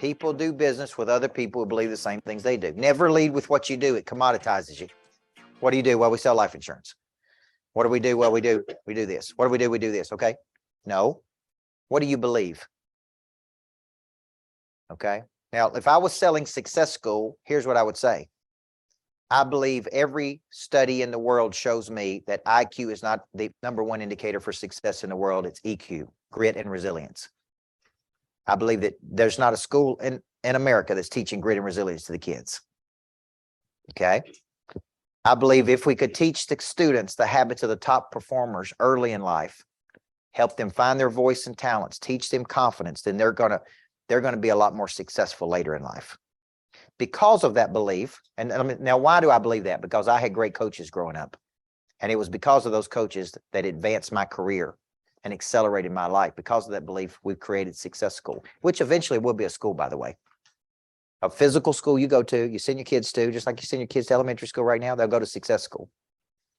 People do business with other people who believe the same things they do. Never lead with what you do. It commoditizes you. What do you do? Well, we sell life insurance. What do we do? Well, we do this. What do? We do this. Okay. No. What do you believe? Okay. Now, if I was selling Success School, here's what I would say. I believe every study in the world shows me that IQ is not the #1 indicator for success in the world. It's EQ, grit and resilience. I believe that there's not a school in America that's teaching grit and resilience to the kids. Okay. I believe if we could teach the students the habits of the top performers early in life, help them find their voice and talents, teach them confidence, then they're going to be a lot more successful later in life. Because of that belief, and now why do I believe that? Because I had great coaches growing up, and it was because of those coaches that advanced my career and accelerated my life. Because of that belief, we've created Success School, which eventually will be a school, by the way. A physical school you go to, you send your kids to, just like you send your kids to elementary school right now, they'll go to Success School.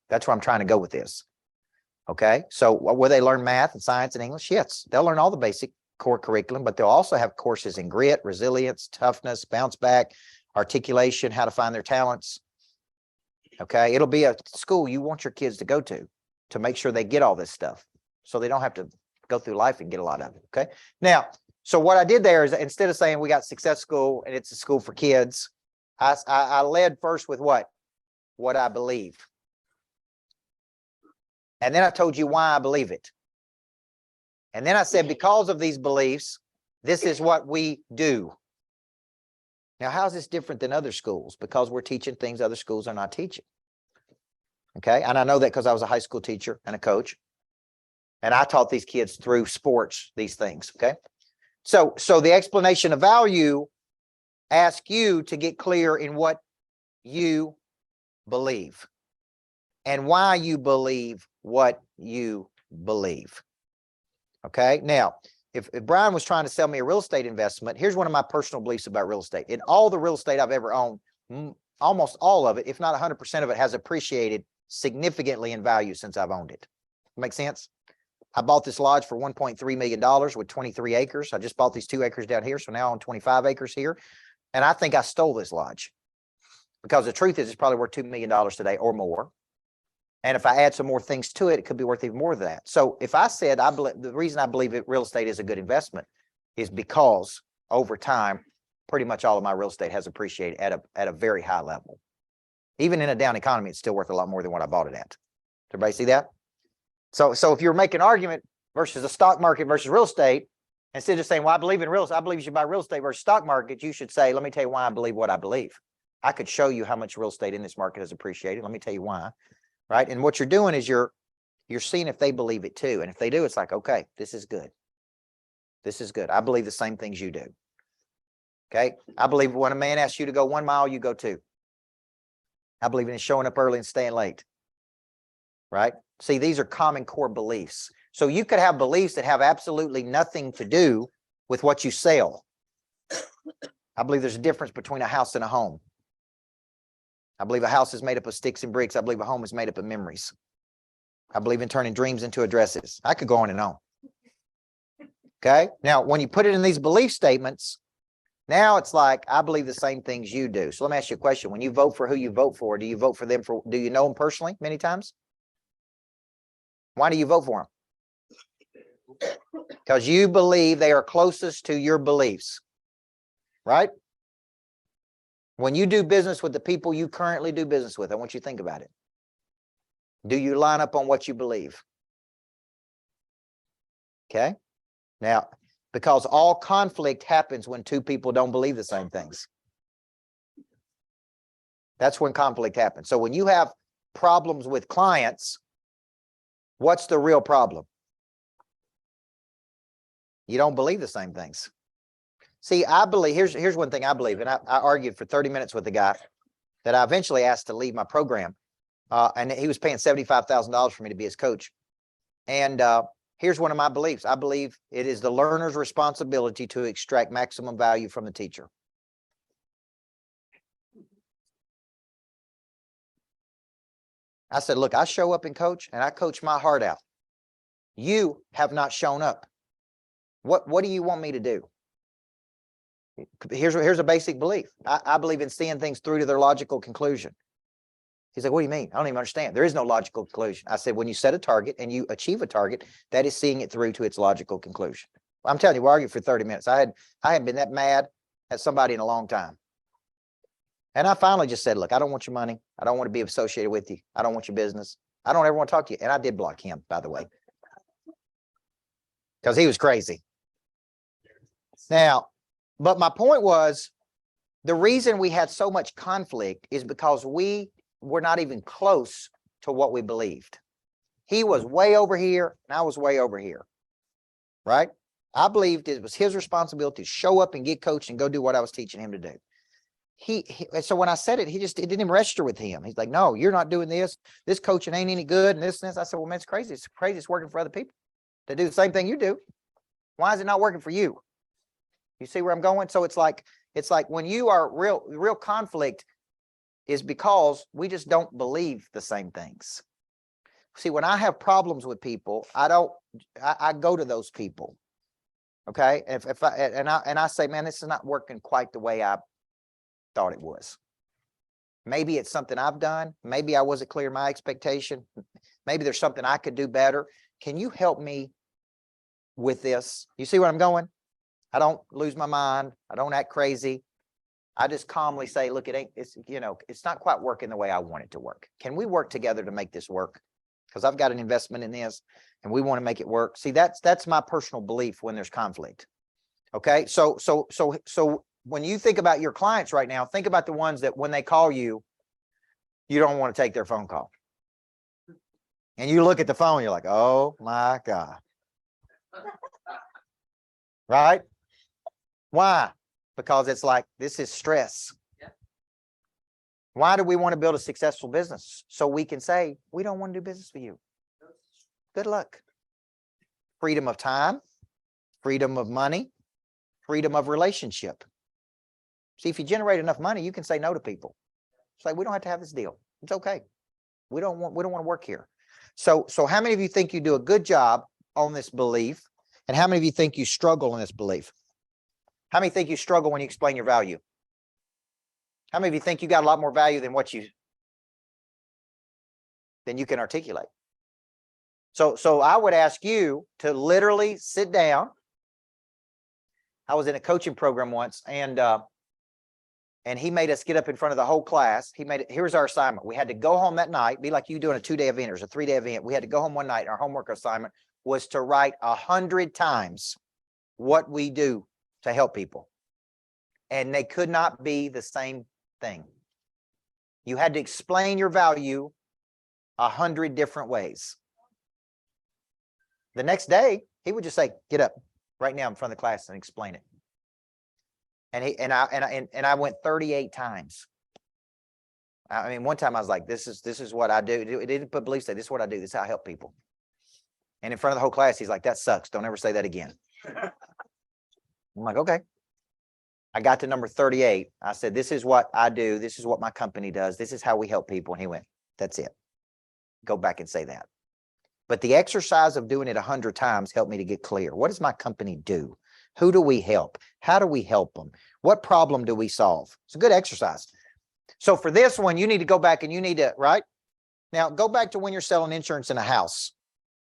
That's where I'm trying to go with this. Okay, so will they learn math and science and English? Yes, they'll learn all the basic core curriculum, but they'll also have courses in grit, resilience, toughness, bounce back, articulation, how to find their talents. Okay, it'll be a school you want your kids to go to make sure they get all this stuff, so they don't have to go through life and get a lot of it. Okay, now, so what I did there is, instead of saying we got Success School and it's a school for kids, I led first with what I believe. And then I told you why I believe it. And then I said, because of these beliefs, this is what we do. Now, how is this different than other schools? Because we're teaching things other schools are not teaching. Okay. And I know that because I was a high school teacher and a coach. And I taught these kids through sports, these things. Okay. So the explanation of value asks you to get clear in what you believe and why you believe what you believe. Okay. Now, if Brian was trying to sell me a real estate investment, here's one of my personal beliefs about real estate. In all the real estate I've ever owned, almost all of it, if not 100% of it, has appreciated significantly in value since I've owned it. Make sense? I bought this lodge for $1.3 million with 23 acres. I just bought these 2 acres down here. So now on 25 acres here. And I think I stole this lodge, because the truth is it's probably worth $2 million today or more. And if I add some more things to it, it could be worth even more than that. So if I said, the reason I believe real estate is a good investment is because over time, pretty much all of my real estate has appreciated at a very high level. Even in a down economy, it's still worth a lot more than what I bought it at. Everybody see that? So if you're making an argument versus a stock market versus real estate, instead of saying, well, I believe in real estate, I believe you should buy real estate versus stock market, you should say, let me tell you why I believe what I believe. I could show you how much real estate in this market has appreciated. Let me tell you why. Right. And what you're doing is you're seeing if they believe it too. And if they do, it's like, okay, this is good. This is good. I believe the same things you do. Okay. I believe when a man asks you to go 1 mile, you go 2. I believe in showing up early and staying late. Right. See, these are common core beliefs. So you could have beliefs that have absolutely nothing to do with what you sell. I believe there's a difference between a house and a home. I believe a house is made up of sticks and bricks. I believe a home is made up of memories. I believe in turning dreams into addresses. I could go on and on. Okay. Now, when you put it in these belief statements, now it's like, I believe the same things you do. So let me ask you a question. When you vote for who you vote for, do you vote for them do you know them personally many times? Why do you vote for them? Because you believe they are closest to your beliefs, right? When you do business with the people you currently do business with, I want you to think about it. Do you line up on what you believe? Okay. Now, because all conflict happens when 2 people don't believe the same things. That's when conflict happens. So when you have problems with clients, what's the real problem? You don't believe the same things. See, I believe, here's one thing I believe, and I argued for 30 minutes with the guy that I eventually asked to leave my program, and he was paying $75,000 for me to be his coach. And here's one of my beliefs. I believe it is the learner's responsibility to extract maximum value from the teacher. I said, look, I show up and coach, and I coach my heart out. You have not shown up. What do you want me to do? Here's a basic belief. I believe in seeing things through to their logical conclusion. He's like, what do you mean? I don't even understand. There is no logical conclusion. I said, when you set a target and you achieve a target, that is seeing it through to its logical conclusion. I'm telling you, we argued for 30 minutes. I hadn't been that mad at somebody in a long time. And I finally just said, look, I don't want your money. I don't want to be associated with you. I don't want your business. I don't ever want to talk to you. And I did block him, by the way, because he was crazy. Now, but my point was, the reason we had so much conflict is because we were not even close to what we believed. He was way over here and I was way over here, right? I believed it was his responsibility to show up and get coached and go do what I was teaching him to do. So when I said it, it didn't even register with him. He's like, no, you're not doing this. This coaching ain't any good and this and this. I said, well, man, it's crazy. It's crazy. It's working for other people to do the same thing you do. Why is it not working for you? You see where I'm going? So it's like when you are real conflict is because we just don't believe the same things. See, when I have problems with people, I go to those people. Okay. If I say, man, this is not working quite the way I thought it was. Maybe it's something I've done. Maybe I wasn't clear in my expectation. Maybe there's something I could do better. Can you help me with this? You see where I'm going? I don't lose my mind. I don't act crazy. I just calmly say, look, it's not quite working the way I want it to work. Can we work together to make this work? Because I've got an investment in this and we want to make it work. See, that's my personal belief when there's conflict. Okay. So when you think about your clients right now, think about the ones that when they call you, you don't want to take their phone call. And you look at the phone, you're like, oh my God. Right? Why? Because it's like, this is stress. Yeah. Why do we want to build a successful business? So we can say, we don't want to do business with you. Good luck. Freedom of time, freedom of money, freedom of relationship. See, if you generate enough money, you can say no to people. It's like, we don't have to have this deal. It's okay. We don't want to work here. So how many of you think you do a good job on this belief? And how many of you think you struggle in this belief? How many think you struggle when you explain your value? How many of you think you got a lot more value than you can articulate? So I would ask you to literally sit down. I was in a coaching program once, and he made us get up in front of the whole class. Here's our assignment. We had to go home that night, be like you doing a 2-day event or a 3-day event. We had to go home one night, and our homework assignment was to write 100 times what we do to help people. And they could not be the same thing. You had to explain your value 100 different ways. The next day, he would just say, get up right now in front of the class and explain it. And I went 38 times. I mean, one time I was like, this is what I do. It didn't put beliefs. This is what I do. This is how I help people. And in front of the whole class, he's like, that sucks. Don't ever say that again. I'm like, okay. I got to number 38. I said, this is what I do. This is what my company does. This is how we help people. And he went, that's it. Go back and say that. But the exercise of doing it 100 times helped me to get clear. What does my company do? Who do we help? How do we help them? What problem do we solve? It's a good exercise. So for this one, you need to go back and you need to, right? Now, go back to when you're selling insurance in a house,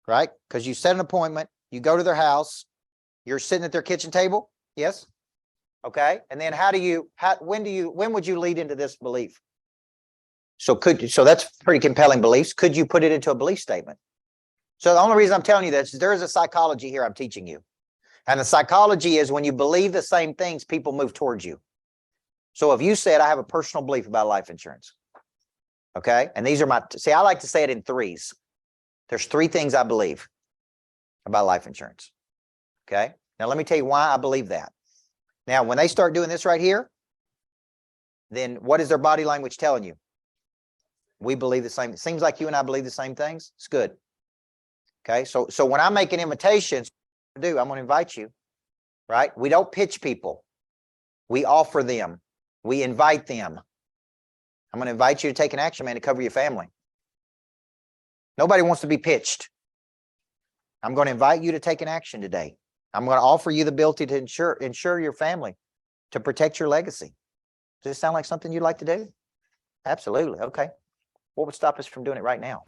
right? Because you set an appointment, you go to their house, you're sitting at their kitchen table. Yes. Okay. And then when would you lead into this belief? So that's pretty compelling beliefs. Could you put it into a belief statement? So the only reason I'm telling you this is there is a psychology here I'm teaching you. And the psychology is when you believe the same things, people move towards you. So if you said, I have a personal belief about life insurance. Okay. And these are I like to say it in threes. There's 3 things I believe about life insurance. Okay. Now let me tell you why I believe that. Now, when they start doing this right here, then what is their body language telling you? We believe the same. It seems like you and I believe the same things. It's good. Okay. So when I make an invitation, I'm going to invite you, right? We don't pitch people. We offer them. We invite them. I'm going to invite you to take an action, man, to cover your family. Nobody wants to be pitched. I'm going to invite you to take an action today. I'm going to offer you the ability to insure your family. to protect your legacy. Does it sound like something you'd like to do? Absolutely. Okay. What would stop us from doing it right now?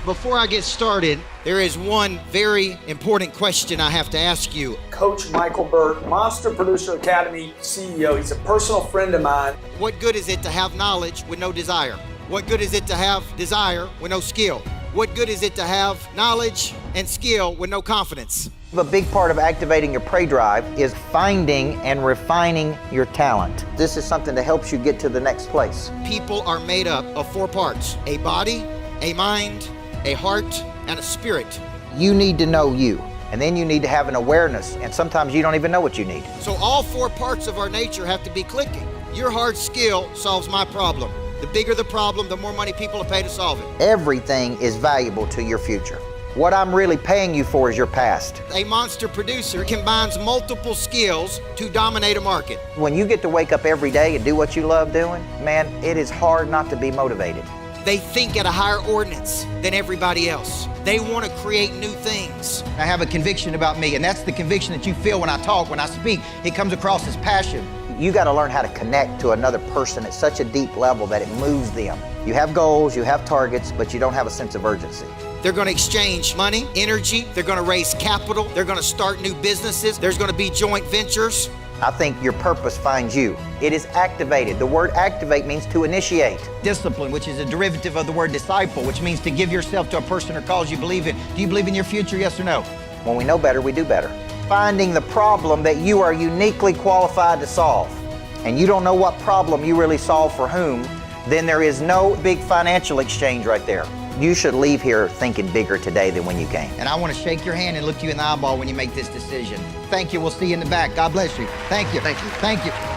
Before I get started, there is one very important question I have to ask you. Coach Micheal Burt, Monster Producer Academy CEO. He's a personal friend of mine. What good is it to have knowledge with no desire? What good is it to have desire with no skill? What good is it to have knowledge and skill with no confidence? A big part of activating your prey drive is finding and refining your talent. This is something that helps you get to the next place. People are made up of 4 parts: a body, a mind, a heart, and a spirit. You need to know you, and then you need to have an awareness, and sometimes you don't even know what you need. So all 4 parts of our nature have to be clicking. Your hard skill solves my problem. The bigger the problem, the more money people will pay to solve it. Everything is valuable to your future. What I'm really paying you for is your past. A monster producer combines multiple skills to dominate a market. When you get to wake up every day and do what you love doing, man, it is hard not to be motivated. They think at a higher ordinance than everybody else. They want to create new things. I have a conviction about me, and that's the conviction that you feel when I talk, when I speak. It comes across as passion. You got to learn how to connect to another person at such a deep level that it moves them. You have goals, you have targets, but you don't have a sense of urgency. They're going to exchange money, energy. They're going to raise capital. They're going to start new businesses. There's going to be joint ventures. I think your purpose finds you. It is activated. The word activate means to initiate. Discipline, which is a derivative of the word disciple, which means to give yourself to a person or cause you believe in. Do you believe in your future, yes or no? When we know better, we do better. Finding the problem that you are uniquely qualified to solve, and you don't know what problem you really solve for whom, then there is no big financial exchange right there. You should leave here thinking bigger today than when you came. And I want to shake your hand and look you in the eyeball when you make this decision. Thank you. We'll see you in the back. God bless you. Thank you. Thank you. Thank you.